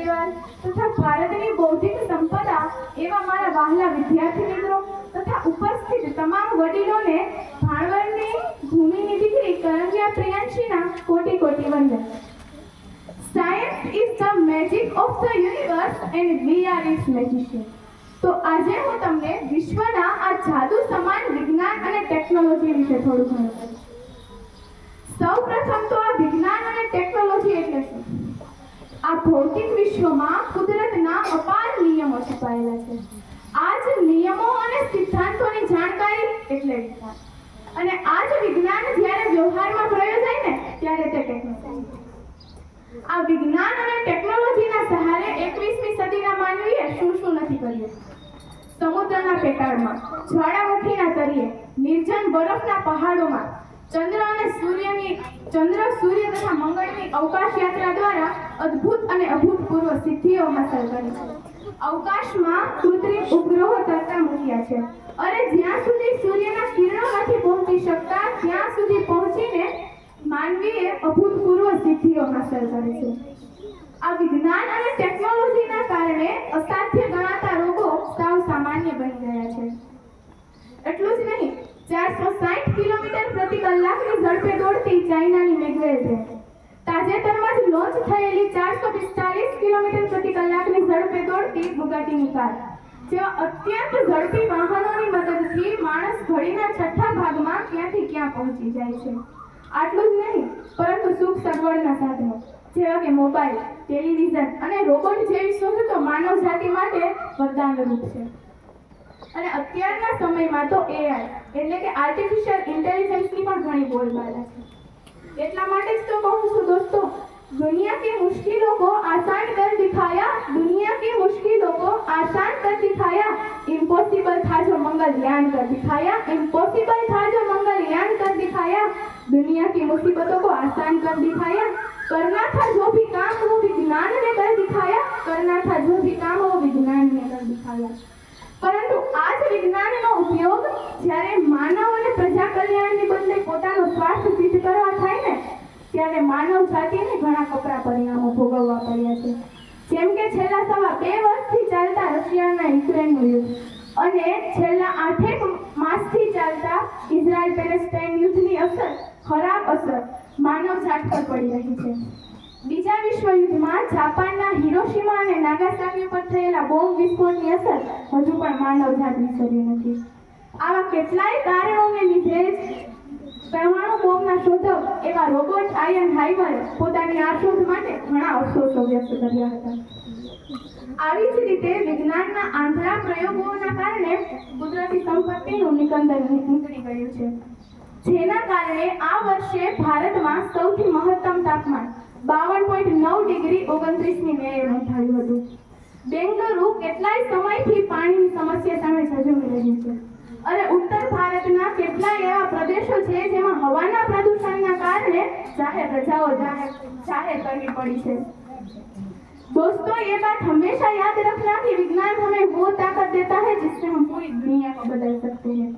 પરિવાર તથા ભારતની બૌદ્ધિક સંપદા એવા મારા વહાલા વિદ્યાર્થી મિત્રો તથા ઉપસ્થિત તમામ વડીલોને ભાણવડની ભૂમિની દીકરી કરંગિયા પ્રિયાંશીના કોટી કોટી વંદન. Science is the magic of the universe and we are its magicians. તો આજે હું તમને વિશ્વના આ જાદુ સમાન વિજ્ઞાન અને ટેકનોલોજી વિશે થોડું ઘણું કહીશ. સૌપ્રથમ તો આ વિજ્ઞાન અને ટેકનોલોજી એટલે શું? આ ભૌતિક વિશ્વમાં કુદરતના અપાર નિયમો છુપાયેલા છે. આ જ નિયમો અને સિદ્ધાંતોની જાણકારી એટલે વિજ્ઞાન. અને આ જ વિજ્ઞાન જ્યારે વ્યવહારમાં પ્રયોજાય ને ત્યારે તે ટેકનોલોજી. આ વિજ્ઞાન અને ટેકનોલોજીના સહારે 21મી સદીના માનવીએ શું નથી કર્યું. સમુદ્રના પેટાળમાં, જ્વાળામુખીના તળિયે, નિર્જન બરફના પહાડોમાં, ચંદ્ર સૂર્ય તથા મંગળની અવકાશ યાત્રા દ્વારા અદ્ભુત અને અભૂતપૂર્વ સિદ્ધિઓ હાંસલ કરી છે. અવકાશમાં કૃત્રિમ ઉપગ્રહો તરતા મૂક્યા છે. અરે જ્યાં સુધી સૂર્યના કિરણો નથી પહોંચી શકતા ત્યાં સુધી પહોંચીને માનવીએ અભૂતપૂર્વ સિદ્ધિઓ હાંસલ કરી છે. આ વિજ્ઞાન અને ટેકનોલોજીના કારણે અસાધ્ય ગણાતા રોગો સાવ સામાન્ય બની ગયા છે. એટલું જ નહીં, 460 કિલોમીટર પ્રતિ કલાકની ઝડપે દોડતી ચાઇનાની મેગવેલ ટ્રેન, તાજેતરમાં જ લોન્ચ થયેલી 445 કિલોમીટર પ્રતિ કલાકની ઝડપે દોડતી બુગાટીની કાર જેવા અત્યંત ઝડપી વાહનોની મદદથી માણસ ઘડીના છઠ્ઠા ભાગમાં ક્યાંથી ક્યાં પહોંચી જાય છે. આટલું જ નહીં, પરંતુ સુખ સગવડના સાધનો જેવા કે મોબાઈલ, ટેલિવિઝન અને રોબોટ જેવી શોધ તો માનવ જાતિ માટે વરદાનરૂપ છે. અને અત્યારના સમયમાં તો AI એટલે કે આર્ટિફિશિયલ ઇન્ટેલિજન્સની પણ ઘણી બોલબાલા છે. એટલા માટે જ તો કહું છું દોસ્તો, दुनिया की मुश्किलों को आसान कर दिखाया, दुनिया की मुश्किलों को आसान कर दिखाया, इम्पॉसिबल था जो मंगलयान कर दिखाया, इम्पॉसिबल था जो मंगलयान कर दिखाया, दुनिया की मुसीबतों को आसान कर दिखाया, करना था जो भी काम वो विज्ञान ने कर दिखाया, करना था जो भी काम वो विज्ञान ने कर दिखाया. પરંતુ આ જ વિજ્ઞાનનો ઉપયોગ જ્યારે માનવ અને પ્રજા કલ્યાણની બદલે પોતાનો સ્વાર્થ સિદ્ધ કરવા થાય ને ત્યારે માનવ જાતિને ઘણા કપરા પરિણામો ભોગવવા પડ્યા છે. જેમ કે છેલ્લા 2.5 વર્ષથી ચાલતા રશિયાના યુક્રેનનું યુદ્ધ અને છેલ્લા 8 માસથી ચાલતા ઇઝરાયલ પેલેસ્ટાઇન યુદ્ધની ખરાબ અસર માનવ જાત પર પડી રહી છે. બીજા વિશ્વયુદ્ધમાં જાપાનના હિરોશિમા અને નાગાસાકી પર થયેલા બોમ્બ વિસ્ફોટની અસર હજુ પણ માનવ જાત વિસરી નથી. આવા કેટલાય કારણોને લીધે પરમાણુ બોમ્બના શોધક એવા રોબર્ટ આયનહાઇમરે પોતાની આ શોધ માટે ઘણા અફસોસો વ્યક્ત કર્યા હતા. આવી જ રીતે વિજ્ઞાનના આંધળા પ્રયોગોના કારણે કુદરતી સંપત્તિનું નિકંદન નીકળી ગયું છે, જેના કારણે આ વર્ષે ભારતમાં સૌથી મહત્તમ તાપમાન 52.9 ડિગ્રી 29ની મેએ નોંધાયું હતું. બેંગલુરુ કેટલાય સમયથી પાણીની સમસ્યા સામે ઝઝૂમી રહ્યું છે. અને ઉત્તર ભારતના કેટલાય એવા પ્રદેશો છે જેમાં હવાના પ્રદૂષણના કારણે જાહેર રજાઓ જાહેર કરવી પડી છે. दोस्तों, ये बात हमेशा याद रखना कि विज्ञान हमें वो ताकत देता है जिससे हम पूरी दुनिया को बदल सकते हैं.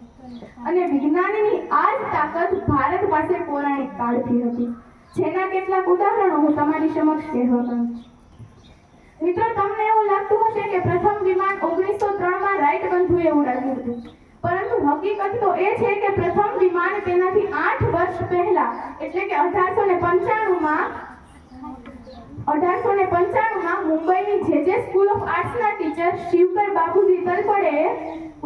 અને વિજ્ઞાનની આ જ તાકાત ભારત પાસે પૌરાણિક કાળથી હતી, જેના કેટલાક ઉદાહરણો હું તમારી સમક્ષ કહેવા માંગુ છું. મિત્રો, તમને એવું લાગતું હશે કે પ્રથમ વિમાન 1903માં રાઇટ બંધુએ ઉડાવ્યું હતું, પરંતુ હકીકત તો એ છે કે પ્રથમ વિમાન તેનાથી 8 વર્ષ પહેલા એટલે કે 1895માં મુંબઈની જે સ્કૂલ ઓફ આર્ટ્સના ટીચર શિવકર બાબુજી તલપડે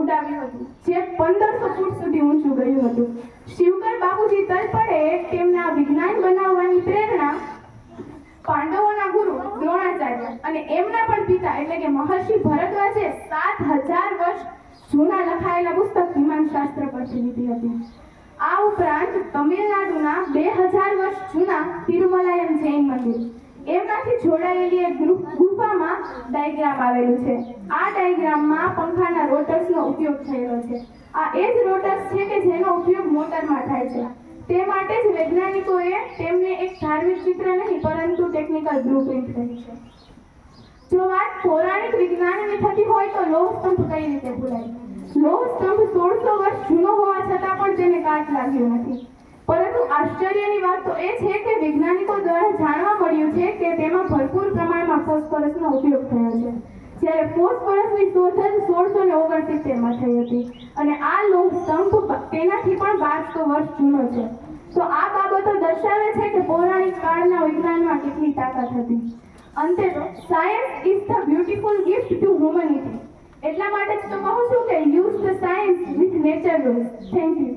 ઉડાવ્યું હતું, જે 1500 ફૂટ સુધી ઊંચું ગયું હતું. શિવકર બાબુજી તલપડે તેમના વિજ્ઞાન બનાવવાની પ્રેરણા પાંડવોના ગુરુ દ્રોણાચાર્ય અને એમના પણ પિતા એટલે કે મહર્ષિ ભરદ્વાજે 7000 વર્ષ જૂના લખાયેલા પુસ્તક વિમાનશાસ્ત્ર પરથી લીધી હતી. આ ઉપરાંત તમિલનાડુના 2000 વર્ષ જૂના તિરુમલાયમ જૈન મંદિર એમનાથી જોડાયેલી એક ગુફામાં ડાયગ્રામ આવેલું છે. આ ડાયગ્રામમાં પંખાના રોટર્સનો ઉપયોગ થયેલો છે. આ એ જ રોટર્સ છે કે જેનો ઉપયોગ મોટરમાં થાય છે. તે માટે જ વૈજ્ઞાનિકોએ તેમને એક ધાર્મિક ચિત્ર નહીં પરંતુ ટેકનિકલ બ્લુપ્રિન્ટ કહી છે. જો વાત પૌરાણિક વિજ્ઞાનની થતી હોય તો લોહ સ્તંભ કઈ રીતે ભૂલાય? લોહ સ્તંભ 1600 વર્ષ જૂનો હોવા છતાં પણ તેને કાટ લાગ્યો નથી. પરંતુ આશ્ચર્યની વાત તો એ છે કે વૈજ્ઞાનિકો દ્વારા જાણવા મળ્યું છે કે તેમાં ભરપૂર પ્રમાણમાં ફોસ્ફરસનો ઉપયોગ થયો છે. જ્યારે ફોસ્ફરસની શોધ જ 1669માં થઈ હતી અને આ લોહ સ્તંભ તેનાથી પણ 1200 વર્ષ જૂનો છે. તો આ બાબતો દર્શાવે છે કે પૌરાણિક કાળના વિજ્ઞાનમાં કેટલી તાકાત હતી. અંતે તો science is the beautiful gift to humanity. એટલા માટે જ તો કહું છું કે use the science with nature rules. Thank you.